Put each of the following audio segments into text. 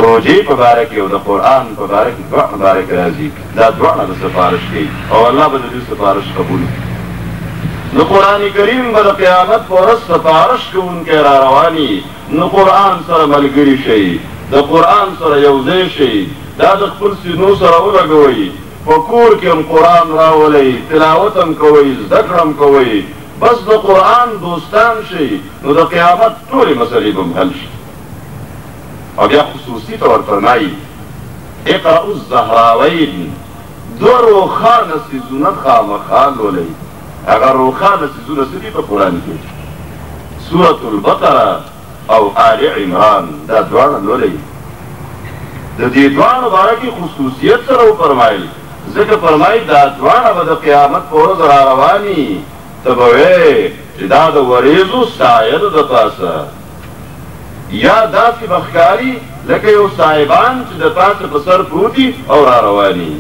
روجې په باره کې او د قرآن په باره کې دواړه باره کې راځي دا دواړه د سفارش کوي او الله به د دوی سفارش قبول کړي نو قرآن کریم به د قیامت په ورځ سفارش کوونکی را رواني نو قرآن سره ملګري شئ د قرآن سره یو ځای شئ دا د خپل سینو سره ولګوئ په کور کې هم قرآن راولئ تلاوت هم کوئ زده کړه هم کوئ بس د قرآن دوستان شئ نو د قیامت ټولې مسلې به هم حل شي او بیا خصوصي طور فرمایي اقرأوا الزهراوین دو روښانه څیزونه خامخا لولئ هغه روښانه څیزونه څه دي په قرآن کې سورة البقره او آل عمران دا دواړه لولئ د دې دواړو باره کې خصوصیت سره وفرمایل ځکه فرمایي دا دواړه به د قیامت په ورځ را رواني ته به وې چې دا د وریځو سایه ده د پاسه یا داسې به ښکاري لکه یو صاحبان چې د پاسه په سر پروتي او را رواني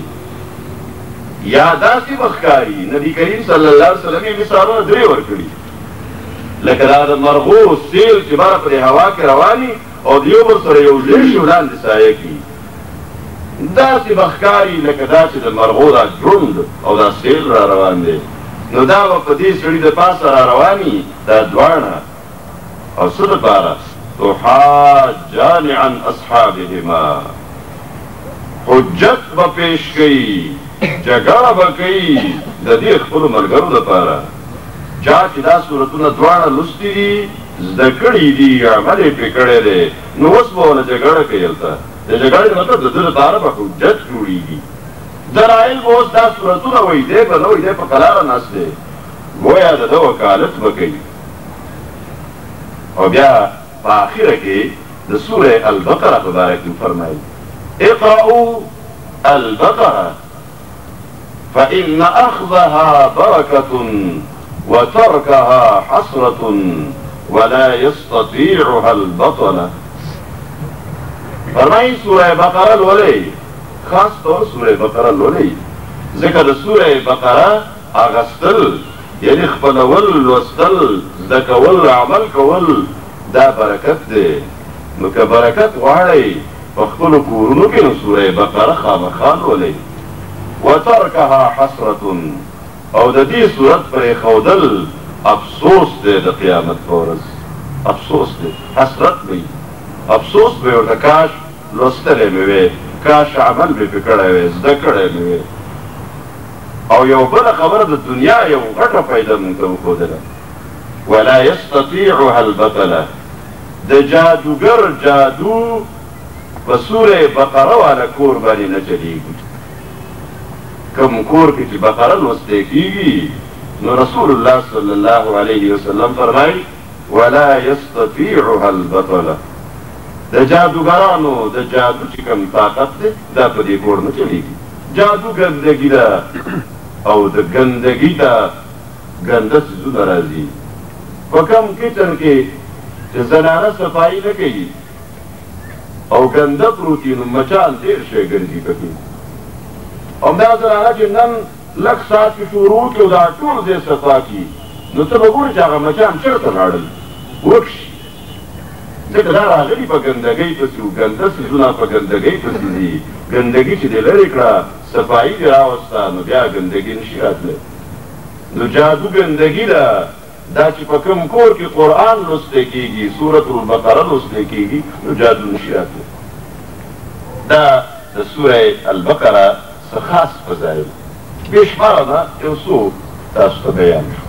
یا داسې به ښکاري نبي کریم صلی الله علیه وسلم یې مثالونه درې ورکړي لکه دا د مرغو سیل چې بره پرې هوا کې رواني او د یو بل سره یو ډېر شي وړاندې سایه کړي داسې به ښکاري لکه دا چې د مرغو دا ژوند او دا سیل را روان دی نو دا به په دې سړي د پاسه را رواني دا دواړه او څه دپاره تحاجان عن اصحابهما حجت به پیش کوي جګړه به کوي د دې خپلو ملګرو دپاره چا چې دا صورتونه دواړه لوستي دي زده کړي دي عمل یې پرې کړی دی نو اوس به ونه جګړه کوي هلته د جګړې مطلب د ده دپاره به حجت جوړېږي دلایل به اوس دا صورتونه وایي دی به نه وایي دی په قلاره ناست دی گویا د ده وکالت به کوي او بیا په آخره کې د سوره البقره په باره کې فرمایي اقرأوا البقره فإن أخذها بركة وتركها حسرة ولا يستطيعها البطلة فرمایي سوره بقره لولئ خاص طور سوره بقره لولئ ځکه د سوره بقره اغستل یعنی خپلول لوستل زده کول عمل کول دا برکت دی نو که برکت غواړئ په خپلو کورونو کې نو سوره بقره خامخا لولئ وترکها حسرة او د دې صورت پرېښودل افسوس دی د قیامت په ورځ افسوس دی حسرت به افسوس به ورته کاش لوستلی مې وې کاش عمل مې پرې کړی وی زده کړی مې وې او یو بله خبره د دنیا یو غټه فایده مونږ ته وښودله ولا يستطيعها البطله د جادوګر جادو په سوره بقره والا کور باندې نه چلیږي کوم کور کې چې بقره لوستې کېږي نو رسول الله صلی الله علیه وسلم فرمایي ولا يستطيعها البطله د جادوګرانو د جادو چې کوم طاقت دی دا په دې کور نه چلیږي جادو ګندګي ده او د ګندګي ده ګنده څیزونه راځي په کوم کچن کې چې زنانه صفایي نه کوي او ګنده پروت وي نو مچان ډېر شی ګرځي پکې همدا زنانه چې نن لږ ساعت کې شروع کړي او دا ټول ځای صفا کړي نو ته به ګورې چې هغه مچان چېرته لاړل ورک شي ځکه دا راغلي په ګندګۍ پسې وو ګنده څیزونه په ګندګۍ پسې دي ګندګي چې دې لرې کړه صفایي دې راوسته نو بیا ګندګي نشي راتلی نو جادو ګندګي ده دا چې په کوم کور کې قرآن لوستی کېږي سورة البقره لوستی کېږي نو جادو نشي راتلی دا د سوره البقره څه خاص فضایل بې شماره ده یو څو تاسو ته بیان شو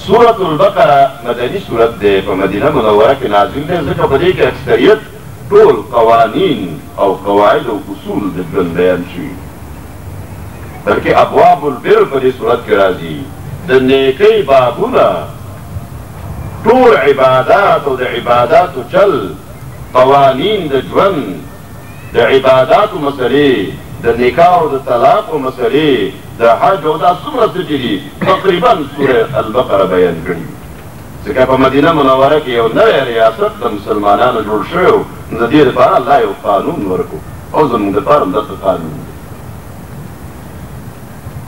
سورة البقره مدني سورت دی په مدینه منوره کې نازل دی ځکه په دې کې اکثریت ټول قوانین او قواعد او اصول د ژوند بیان شوي بلکې ابواب البر په دې صورت کې راځي د نیکۍ بابونه ټول عبادات او د عباداتو چل قوانین د ژوند د عباداتو مسلې د نکاح او د طلاقو مسلې د حج او دا څومره څه چې دي تقریبا سوره البقره بیان کړي ځکه په مدینه منوره کې یو نوی ریاست د مسلمانانو جوړ شوی و نو د دې لپاره الله یو قانون ورکړو او زموږ دپاره هم دغه قانون